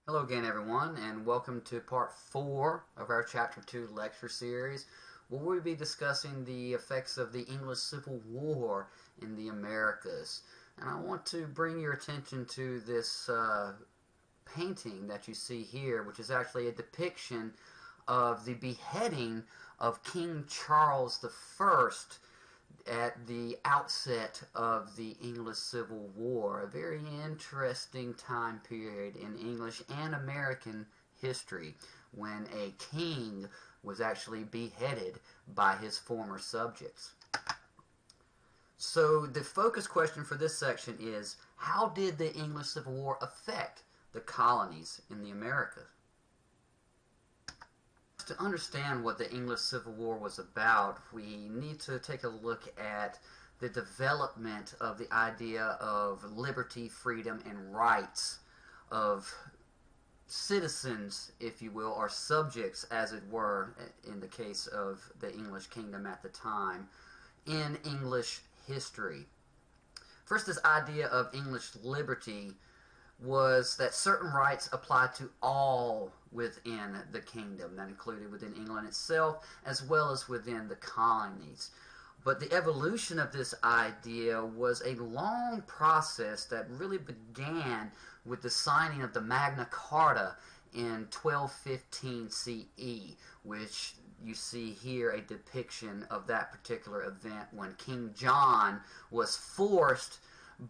Hello again, everyone, and welcome to part 4 of our Chapter 2 lecture series, where we'll be discussing the effects of the English Civil War in the Americas. And I want to bring your attention to this painting that you see here, which is actually a depiction of the beheading of King Charles I at the outset of the English Civil War, a very interesting time period in English and American history when a king was actually beheaded by his former subjects. So the focus question for this section is, how did the English Civil War affect the colonies in the Americas? To understand what the English Civil War was about, we need to take a look at the development of the idea of liberty, freedom, and rights of citizens, if you will, or subjects, as it were, in the case of the English kingdom at the time, in English history. First, this idea of English liberty was that certain rights applied to all within the kingdom. That included within England itself as well as within the colonies. But the evolution of this idea was a long process that really began with the signing of the Magna Carta in 1215 CE, which you see here a depiction of that particular event when King John was forced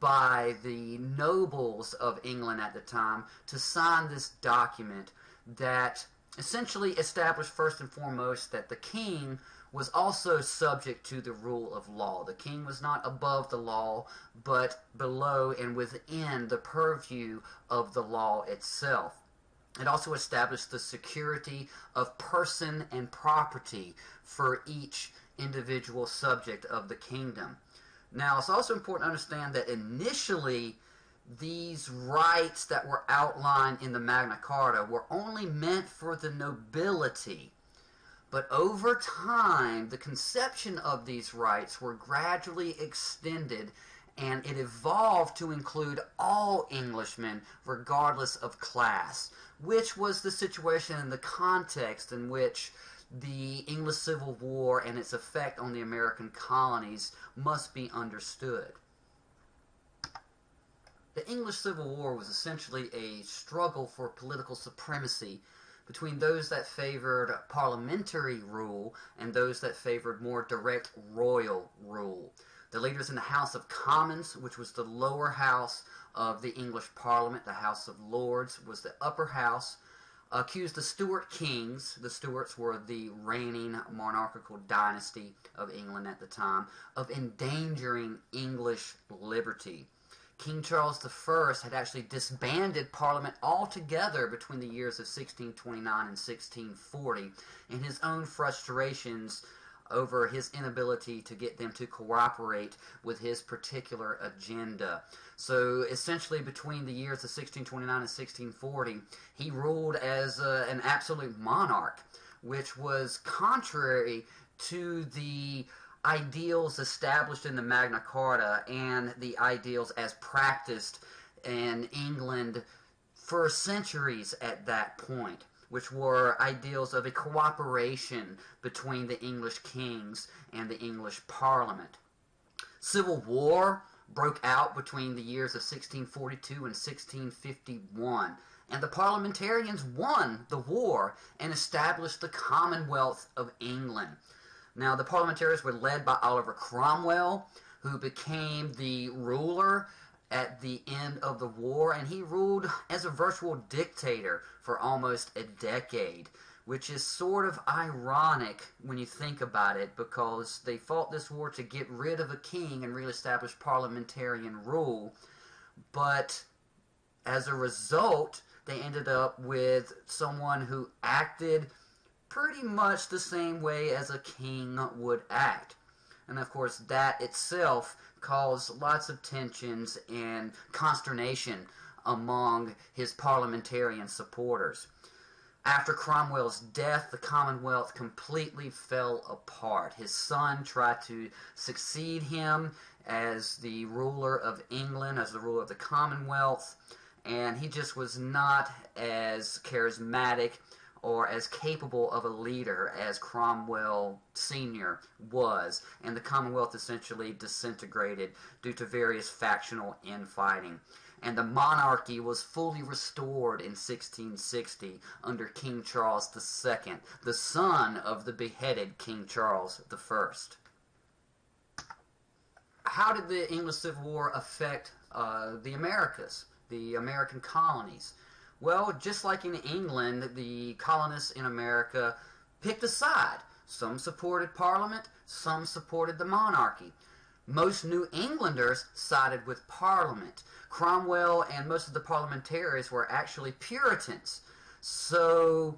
by the nobles of England at the time to sign this document that essentially established first and foremost that the king was also subject to the rule of law. The king was not above the law, but below and within the purview of the law itself. It also established the security of person and property for each individual subject of the kingdom. Now, it's also important to understand that initially these rights that were outlined in the Magna Carta were only meant for the nobility. But over time, the conception of these rights were gradually extended, and it evolved to include all Englishmen, regardless of class, which was the situation in the context in which the English Civil War and its effect on the American colonies must be understood. The English Civil War was essentially a struggle for political supremacy between those that favored parliamentary rule and those that favored more direct royal rule. The leaders in the House of Commons, which was the lower house of the English Parliament, the House of Lords was the upper house, accused the Stuart kings, the Stuarts were the reigning monarchical dynasty of England at the time, of endangering English liberty. King Charles I had actually disbanded Parliament altogether between the years of 1629 and 1640 in his own frustrations over his inability to get them to cooperate with his particular agenda. So essentially between the years of 1629 and 1640, he ruled as an absolute monarch, which was contrary to the ideals established in the Magna Carta and the ideals as practiced in England for centuries at that point, which were ideals of a cooperation between the English kings and the English Parliament. Civil war broke out between the years of 1642 and 1651, and the parliamentarians won the war and established the Commonwealth of England. Now, the parliamentarians were led by Oliver Cromwell, who became the ruler at the end of the war, and he ruled as a virtual dictator for almost a decade, which is sort of ironic when you think about it, because they fought this war to get rid of a king and reestablish parliamentarian rule, but as a result, they ended up with someone who acted pretty much the same way as a king would act. And of course, that itself caused lots of tensions and consternation among his parliamentarian supporters. After Cromwell's death, the Commonwealth completely fell apart. His son tried to succeed him as the ruler of England, as the ruler of the Commonwealth, and he just was not as charismatic or as capable of a leader as Cromwell Sr. was, and the Commonwealth essentially disintegrated due to various factional infighting. And the monarchy was fully restored in 1660 under King Charles II, the son of the beheaded King Charles I. How did the English Civil War affect the Americas, the American colonies? Well, just like in England, the colonists in America picked a side. Some supported Parliament, some supported the monarchy. Most New Englanders sided with Parliament. Cromwell and most of the parliamentarians were actually Puritans. So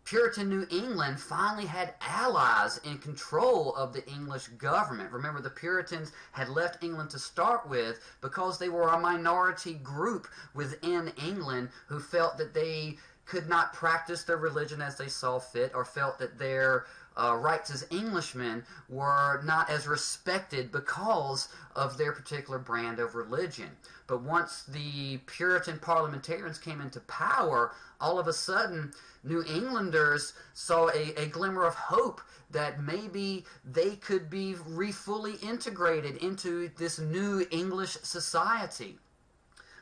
Puritan New England finally had allies in control of the English government. Remember, the Puritans had left England to start with because they were a minority group within England who felt that they could not practice their religion as they saw fit, or felt that their rights as Englishmen were not as respected because of their particular brand of religion. But once the Puritan parliamentarians came into power, all of a sudden New Englanders saw a glimmer of hope that maybe they could be fully integrated into this new English society.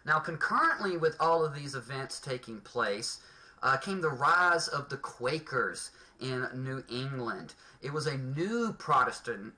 Now, concurrently with all of these events taking place, came the rise of the Quakers in New England. It was a new Protestant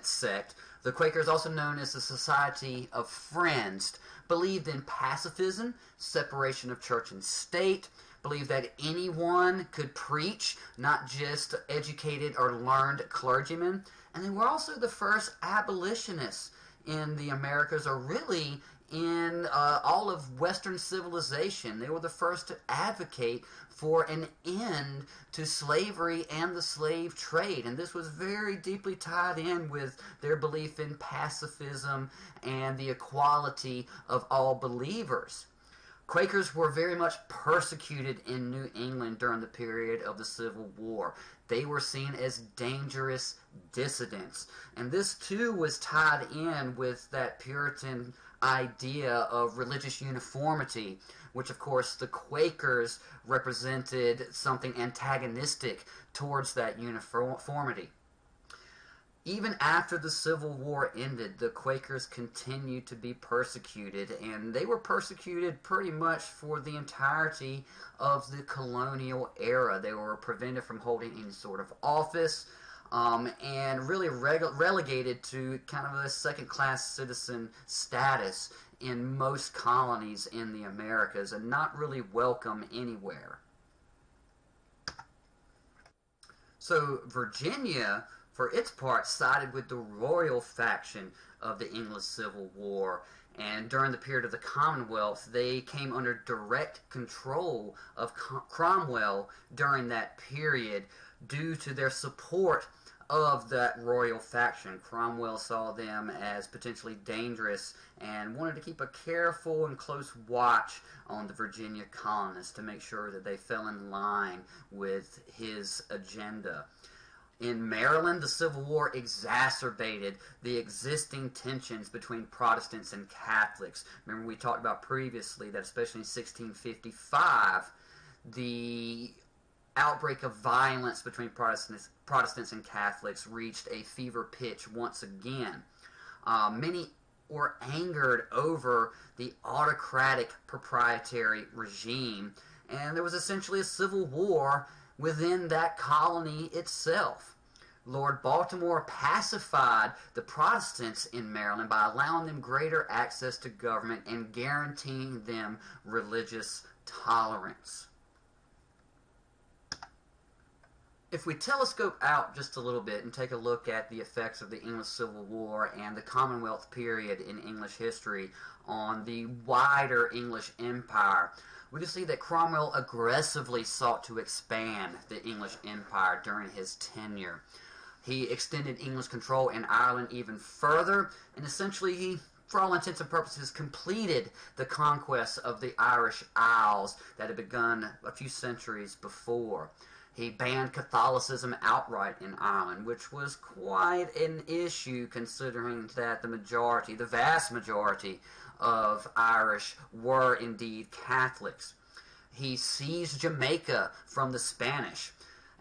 sect. The Quakers, also known as the Society of Friends, believed in pacifism, separation of church and state, believed that anyone could preach, not just educated or learned clergymen. And they were also the first abolitionists in the Americas, or really in all of Western civilization. They were the first to advocate for an end to slavery and the slave trade. And this was very deeply tied in with their belief in pacifism and the equality of all believers. Quakers were very much persecuted in New England during the period of the Civil War. They were seen as dangerous dissidents. And this too was tied in with that Puritan idea of religious uniformity, which of course the Quakers represented something antagonistic towards that uniformity. Even after the Civil War ended, the Quakers continued to be persecuted, and they were persecuted pretty much for the entirety of the colonial era. They were prevented from holding any sort of office, and really relegated to kind of a second-class citizen status in most colonies in the Americas, and not really welcome anywhere. So Virginia, for its part, sided with the royal faction of the English Civil War, and during the period of the Commonwealth, they came under direct control of Cromwell during that period due to their support of that royal faction. Cromwell saw them as potentially dangerous and wanted to keep a careful and close watch on the Virginia colonists to make sure that they fell in line with his agenda. In Maryland, the Civil War exacerbated the existing tensions between Protestants and Catholics. Remember, we talked about previously that especially in 1655, the outbreak of violence between Protestants and Catholics reached a fever pitch once again. Many were angered over the autocratic proprietary regime, and there was essentially a civil war within that colony itself. Lord Baltimore pacified the Protestants in Maryland by allowing them greater access to government and guaranteeing them religious tolerance. If we telescope out just a little bit and take a look at the effects of the English Civil War and the Commonwealth period in English history on the wider English Empire, we can see that Cromwell aggressively sought to expand the English Empire during his tenure. He extended English control in Ireland even further, and essentially he, for all intents and purposes, completed the conquest of the Irish Isles that had begun a few centuries before. He banned Catholicism outright in Ireland, which was quite an issue considering that the vast majority of Irish were indeed Catholics. He seized Jamaica from the Spanish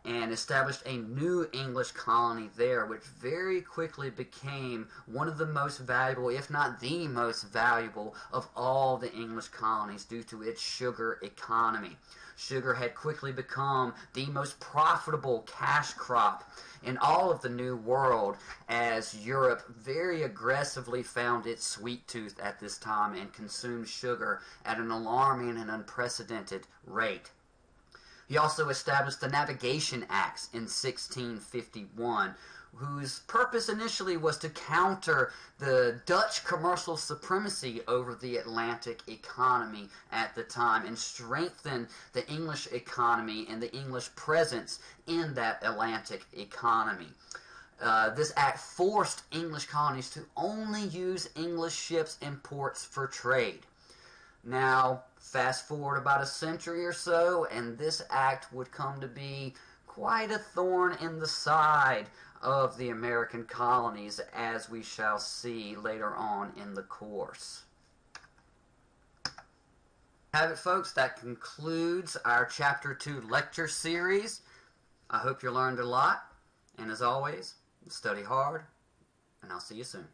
and established a new English colony there, which very quickly became one of the most valuable, if not the most valuable, of all the English colonies due to its sugar economy. Sugar had quickly become the most profitable cash crop in all of the New World, as Europe very aggressively found its sweet tooth at this time and consumed sugar at an alarming and unprecedented rate. He also established the Navigation Acts in 1651, whose purpose initially was to counter the Dutch commercial supremacy over the Atlantic economy at the time and strengthen the English economy and the English presence in that Atlantic economy. This act forced English colonies to only use English ships and ports for trade. Now, fast forward about a century or so, and this act would come to be quite a thorn in the side of the American colonies, as we shall see later on in the course. Have it, folks, that concludes our Chapter 2 lecture series. I hope you learned a lot, and as always, study hard, and I'll see you soon.